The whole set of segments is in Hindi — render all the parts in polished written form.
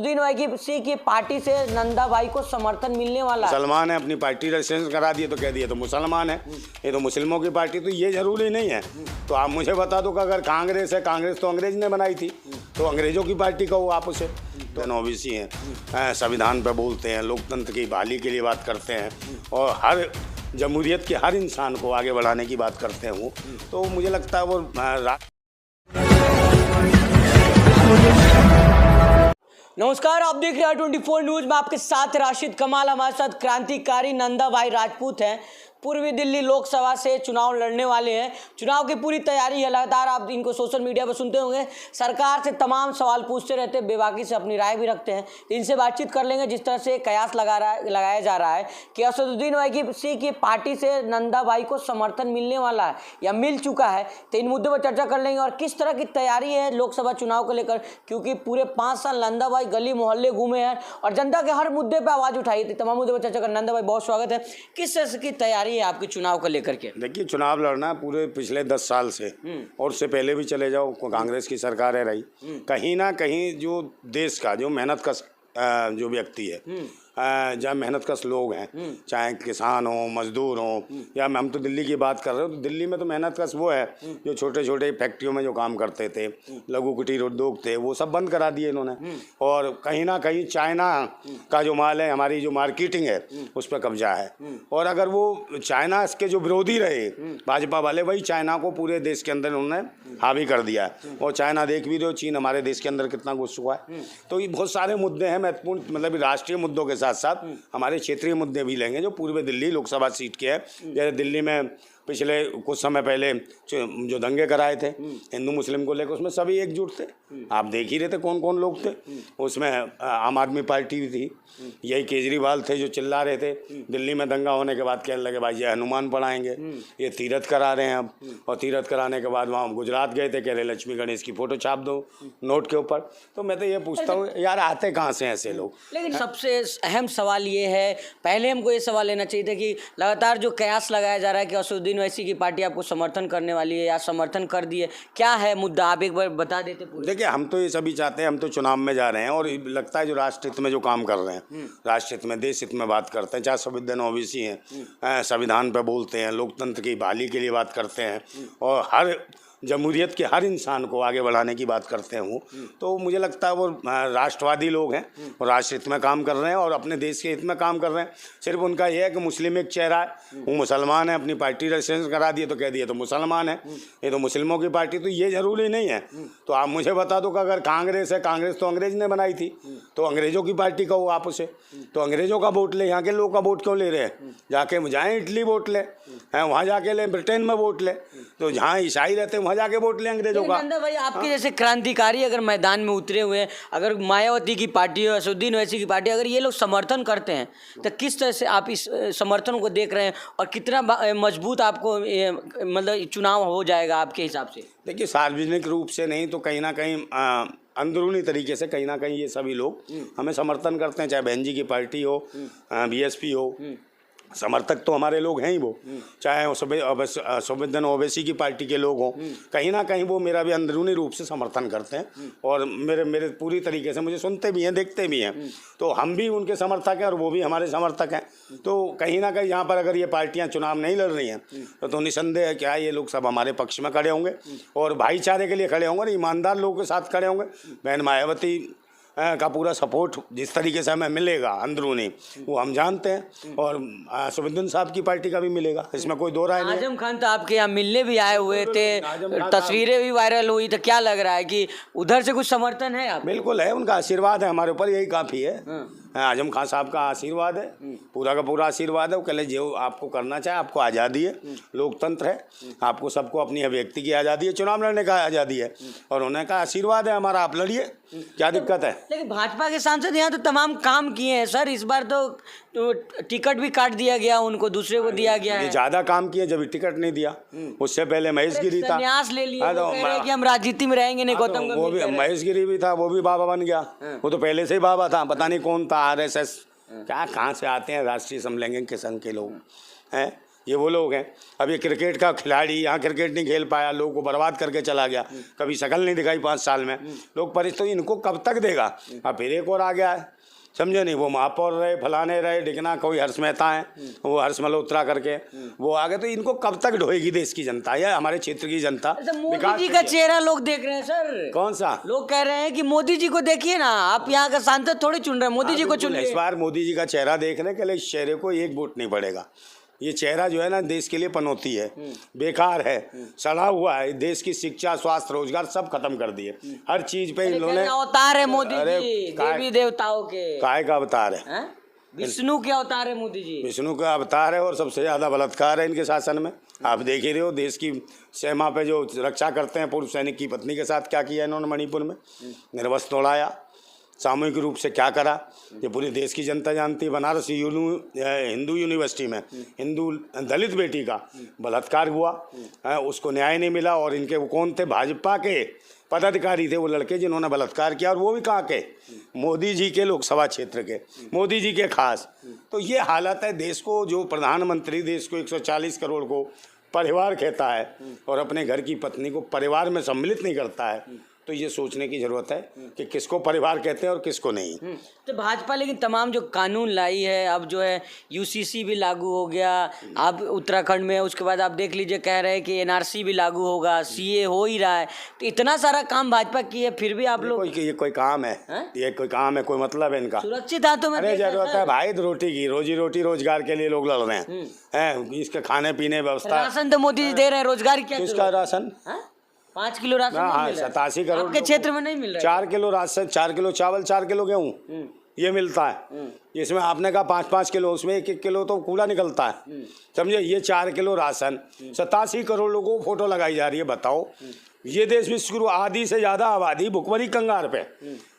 असदुद्दीन ओवैसी की पार्टी से नंदा भाई को समर्थन मिलने वाला है। मुसलमान है, अपनी पार्टी रजिस्ट्रेशन करा दिए तो कह दिए तो मुसलमान है, ये तो मुस्लिमों की पार्टी, तो ये जरूरी नहीं है। तो आप मुझे बता दो कि अगर कांग्रेस है, कांग्रेस तो अंग्रेज ने बनाई थी, तो अंग्रेजों की पार्टी कहो आप उसे। तो ओबीसी हैं, संविधान पे बोलते हैं, लोकतंत्र की बहाली के लिए बात करते हैं और हर जमहूरियत के हर इंसान को आगे बढ़ाने की बात करते हैं वो, तो मुझे लगता है वो नमस्कार, आप देख रहे हैं 24 न्यूज में, आपके साथ राशिद कमाल। हमारे साथ क्रांतिकारी नंदा भाई राजपूत हैं, पूर्वी दिल्ली लोकसभा से चुनाव लड़ने वाले हैं। चुनाव की पूरी तैयारी है, लगातार आप इनको सोशल मीडिया पर सुनते होंगे, सरकार से तमाम सवाल पूछते रहते हैं, बेबाकी से अपनी राय भी रखते हैं। इनसे बातचीत कर लेंगे। जिस तरह से कयास लगाया जा रहा है कि असदुद्दीन ओवैसी की पार्टी से नंदा भाई को समर्थन मिलने वाला है या मिल चुका है, तो इन मुद्दों पर चर्चा कर लेंगे और किस तरह की तैयारी है लोकसभा चुनाव को लेकर, क्योंकि पूरे 5 साल नंदा भाई गली मोहल्ले घूमे हैं और जनता के हर मुद्दे पर आवाज़ उठाई थी। तमाम मुद्दों पर चर्चा कर। नंदा भाई, बहुत स्वागत है। किस तरह की तैयारी है आपके चुनाव को लेकर के? देखिए, चुनाव लड़ना पूरे पिछले 10 साल से और उससे पहले भी चले जाओ, कांग्रेस की सरकार है रही, कहीं ना कहीं जो देश का जो मेहनत का जो व्यक्ति है, जहाँ मेहनत कश लोग हैं, चाहे किसान हो, मजदूर हो, या हम तो दिल्ली की बात कर रहे हो, तो दिल्ली में तो मेहनत कश वो है जो छोटे छोटे फैक्ट्रियों में जो काम करते थे, लघु कुटीर उद्योग थे, वो सब बंद करा दिए इन्होंने। और कहीं ना कहीं चाइना का जो माल है, हमारी जो मार्केटिंग है, उस पर कब्जा है। और अगर वो चाइना के जो विरोधी रहे भाजपा वाले, वही चाइना को पूरे देश के अंदर उन्होंने हावी कर दिया है। और चाइना देख भी रहे हो, चीन हमारे देश के अंदर कितना घुस चुका है। तो ये बहुत सारे मुद्दे हैं महत्वपूर्ण, मतलब राष्ट्रीय मुद्दों के साथ साथ हमारे क्षेत्रीय मुद्दे भी लेंगे जो पूर्वी दिल्ली लोकसभा सीट के हैं। जैसे दिल्ली में पिछले कुछ समय पहले जो दंगे कराए थे हिंदू मुस्लिम को लेकर, उसमें सभी एकजुट थे। आप देख ही रहे थे कौन कौन लोग थे उसमें। आम आदमी पार्टी भी थी, यही केजरीवाल थे जो चिल्ला रहे थे दिल्ली में दंगा होने के बाद, कहने लगे भाई ये हनुमान पढ़ाएंगे, ये तीरथ करा रहे हैं अब। और तीरथ कराने के बाद वहाँ गुजरात गए थे, कह रहे लक्ष्मी गणेश की फोटो छाप दो नोट के ऊपर। तो मैं तो ये पूछता हूँ यार, आते कहाँ से ऐसे लोग? लेकिन सबसे अहम सवाल ये है, पहले हमको ये सवाल लेना चाहिए था कि लगातार जो कयास लगाया जा रहा है कि असदुद्दीन ओवैसी की पार्टी आपको समर्थन करने वाली है या समर्थन कर दी है, क्या है मुद्दा, आप एक बार बता देते? देखिए, हम तो ये सभी चाहते हैं, हम तो चुनाव में जा रहे हैं और लगता है जो राष्ट्र हित में जो काम कर रहे हैं, राष्ट्र हित में, देश हित में बात करते हैं। चाहे संविधान ओबीसी हैं, संविधान पे बोलते हैं, लोकतंत्र की बहाली के लिए बात करते हैं और हर जमहूरियत के हर इंसान को आगे बढ़ाने की बात करते हैं वो, तो मुझे लगता है वो राष्ट्रवादी लोग हैं और राष्ट्र हित में काम कर रहे हैं और अपने देश के हित में काम कर रहे हैं। सिर्फ उनका यह है कि मुस्लिम एक चेहरा है, वो मुसलमान है, अपनी पार्टी रजिस्ट्रेशन करा दिए तो कह दिए तो मुसलमान है, ये तो मुस्लिमों की पार्टी, तो ये जरूरी नहीं है। तो आप मुझे बता दो कि अगर कांग्रेस है, कांग्रेस तो अंग्रेज ने बनाई थी, तो अंग्रेजों की पार्टी कहो आप उसे। तो अंग्रेजों का वोट ले, यहाँ के लोग का वोट क्यों ले रहे हैं? जाके जाएँ इटली वोट ले, वहाँ जाके ले, ब्रिटेन में वोट ले, तो जहाँ ईसाई रहते हैं वहाँ जाके वोट ले अंग्रेजों का। नंदा भाई, आपके जैसे क्रांतिकारी अगर मैदान में उतरे हुए हैं, अगर मायावती की पार्टी और असदुद्दीन ओवैसी की पार्टी, अगर ये लोग समर्थन करते हैं, तो किस तरह से आप इस समर्थन को देख रहे हैं और कितना मजबूत आपको मतलब चुनाव हो जाएगा आपके हिसाब से? देखिए, सार्वजनिक रूप से नहीं तो कहीं ना कहीं अंदरूनी तरीके से कहीं ना कहीं ये सभी लोग हमें समर्थन करते हैं, चाहे बहन जी की पार्टी हो, बीएसपी हो, समर्थक तो हमारे लोग हैं ही वो, चाहे संविधान ओवैसी की पार्टी के लोग हों, कहीं ना कहीं वो मेरा भी अंदरूनी रूप से समर्थन करते हैं और मेरे पूरी तरीके से मुझे सुनते भी हैं, देखते भी हैं। तो हम भी उनके समर्थक हैं और वो भी हमारे समर्थक हैं। तो कहीं ना कहीं यहाँ पर अगर ये पार्टियाँ चुनाव नहीं लड़ रही हैं तो निसंदेह है क्या ये लोग सब हमारे पक्ष में खड़े होंगे और भाईचारे के लिए खड़े होंगे और ईमानदार लोगों के साथ खड़े होंगे। बहन मायावती का पूरा सपोर्ट जिस तरीके से हमें मिलेगा अंदरूनी, वो हम जानते हैं, और सुविंदर साहब की पार्टी का भी मिलेगा, इसमें कोई दो राय नहीं। आजम खान तो आपके यहाँ मिलने भी आए हुए थे, तस्वीरें भी वायरल हुई, तो क्या लग रहा है कि उधर से कुछ समर्थन है आप? बिल्कुल है, उनका आशीर्वाद है हमारे ऊपर, यही काफ़ी है। आजम खान साहब का आशीर्वाद है, पूरा का पूरा आशीर्वाद है। वो कह जो आपको करना चाहे, आपको आज़ादी है, लोकतंत्र है, आपको सबको अपनी अभिव्यक्ति की आज़ादी है, चुनाव लड़ने का आज़ादी है और उन्हें का आशीर्वाद है हमारा, आप लड़िए, क्या दिक्कत है? लेकिन भाजपा के सांसद यहाँ तो तमाम काम किए हैं सर, इस बार तो टिकट भी काट दिया गया, उनको दूसरे को दिया गया है। ज़्यादा काम किए जब टिकट नहीं दिया, उससे पहले महेश गिरी था, संन्यास ले लिया, तो कह रहे हैं कि हम राजनीति में रहेंगे नहीं। गौतम वो भी महेश गिरी भी था, वो भी बाबा बन गया, वो तो पहले से ही बाबा था, पता नहीं कौन था, आरएसएस क्या कहाँ से आते हैं, राष्ट्रीय समलैंगिक के संघ के लोग हैं। ये वो लोग हैं। अब ये क्रिकेट का खिलाड़ी यहाँ क्रिकेट नहीं खेल पाया, लोगों को बर्बाद करके चला गया, कभी शक्ल नहीं दिखाई 5 साल में। लोग तो इनको कब तक देगा? अब फिर एक और आ गया है, समझे नहीं, वो महापौर रहे, फलाने रहे, डिगना कोई हर्ष मेहता है, वो हर्ष मल्होत्रा करके वो आ गए। तो इनको कब तक ढोएगी देश की जनता या हमारे क्षेत्र की जनता? मोदी जी का चेहरा लोग देख रहे हैं सर। कौन सा? लोग कह रहे हैं कि मोदी जी को देखिए ना, आप यहाँ का सांसद थोड़ी चुन रहे हैं, मोदी जी को चुनिए। इस बार मोदी जी का चेहरा देखने के लिए इस चेहरे को एक वोट नहीं पड़ेगा। ये चेहरा जो है ना देश के लिए पनौती है, बेकार है, सड़ा हुआ है। देश की शिक्षा, स्वास्थ्य, रोजगार सब खत्म कर दिए। हर चीज पे इन्होंने अवतार है मोदी जी, देवी देवताओं के काय का अवतार है, विष्णु के अवतार है मोदी जी, विष्णु का अवतार है। और सबसे ज्यादा बलात्कार है इनके शासन में। आप देख ही रहे हो, देश की सीमा पे जो रक्षा करते हैं, पूर्व सैनिक की पत्नी के साथ क्या किया इन्होंने मणिपुर में, निर्वस्त्र तोड़ाया, सामूहिक रूप से क्या करा, ये पूरे देश की जनता जानती है। बनारस हिंदू यूनिवर्सिटी में हिंदू दलित बेटी का बलात्कार हुआ, उसको न्याय नहीं मिला। और इनके वो कौन थे? भाजपा के पदाधिकारी थे वो लड़के जिन्होंने बलात्कार किया, और वो भी कहाँ के? मोदी जी के लोकसभा क्षेत्र के, मोदी जी के खास। तो ये हालत है देश को, जो प्रधानमंत्री देश को 140 करोड़ को परिवार कहता है और अपने घर की पत्नी को परिवार में सम्मिलित नहीं करता है। तो ये सोचने की जरूरत है कि किसको परिवार कहते हैं और किसको नहीं। तो भाजपा लेकिन तमाम जो कानून लाई है, अब जो है यूसीसी भी लागू हो गया, अब उत्तराखंड में, उसके बाद आप देख लीजिए कह रहे हैं कि एनआरसी भी लागू होगा, सीए हो ही रहा है। तो इतना सारा काम भाजपा की है, फिर भी आप लोग ये कोई काम है? ये कोई काम है? कोई मतलब है इनका? सुरक्षित हाथों में अरे जरूरत है भाई रोटी की, रोजी रोटी रोजगार के लिए लोग लड़ रहे हैं। इसके खाने पीने व्यवस्था, राशन तो मोदी जी दे रहे हैं, रोजगार क्या? किसका राशन? 5 किलो राशन नहीं मिल रहा है। 87 करोड़ आपके क्षेत्र में नहीं मिल रहा है। 4 किलो राशन, 4 किलो चावल, 4 किलो गेहूँ ये मिलता है। इसमें आपने कहा 5-5 किलो, उसमें 1-1 किलो तो कूड़ा निकलता है, समझे। ये 4 किलो राशन, 87 करोड़ लोगों को फोटो लगाई जा रही है। बताओ, ये देश विश्व गुरु, आधी से ज्यादा आबादी भुखमरी कंगार पे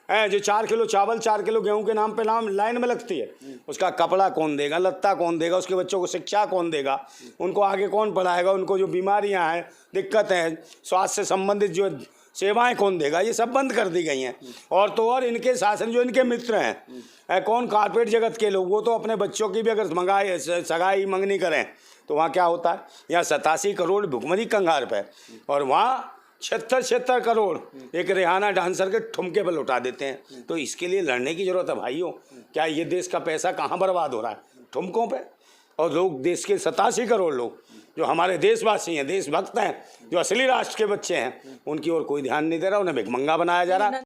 है। जो 4 किलो चावल, 4 किलो गेहूं के नाम पे लाइन में लगती है, उसका कपड़ा कौन देगा, लत्ता कौन देगा, उसके बच्चों को शिक्षा कौन देगा, उनको आगे कौन पढ़ाएगा, उनको जो बीमारियां हैं, दिक्कत हैं, स्वास्थ्य से संबंधित जो सेवाएं कौन देगा, ये सब बंद कर दी गई हैं। और तो और इनके शासन, जो इनके मित्र हैं, कौन कारपेट जगत के लोग, वो तो अपने बच्चों की भी अगर सगाई मंगनी करें तो वहाँ क्या होता है? यहाँ 87 करोड़ भुखमरी कंगार पे, और वहाँ 76 करोड़ एक रिहाना डांसर के ठुमके पर लौटा देते हैं। तो इसके लिए लड़ने की जरूरत है भाइयों। क्या ये देश का पैसा कहाँ बर्बाद हो रहा है? ठुमकों पे। और लोग, देश के 87 करोड़ लोग जो हमारे देशवासी हैं, देशभक्त हैं, जो असली राष्ट्र के बच्चे हैं, उनकी ओर कोई ध्यान नहीं दे रहा, उन्हें भिखमंगा बनाया जा रहा है।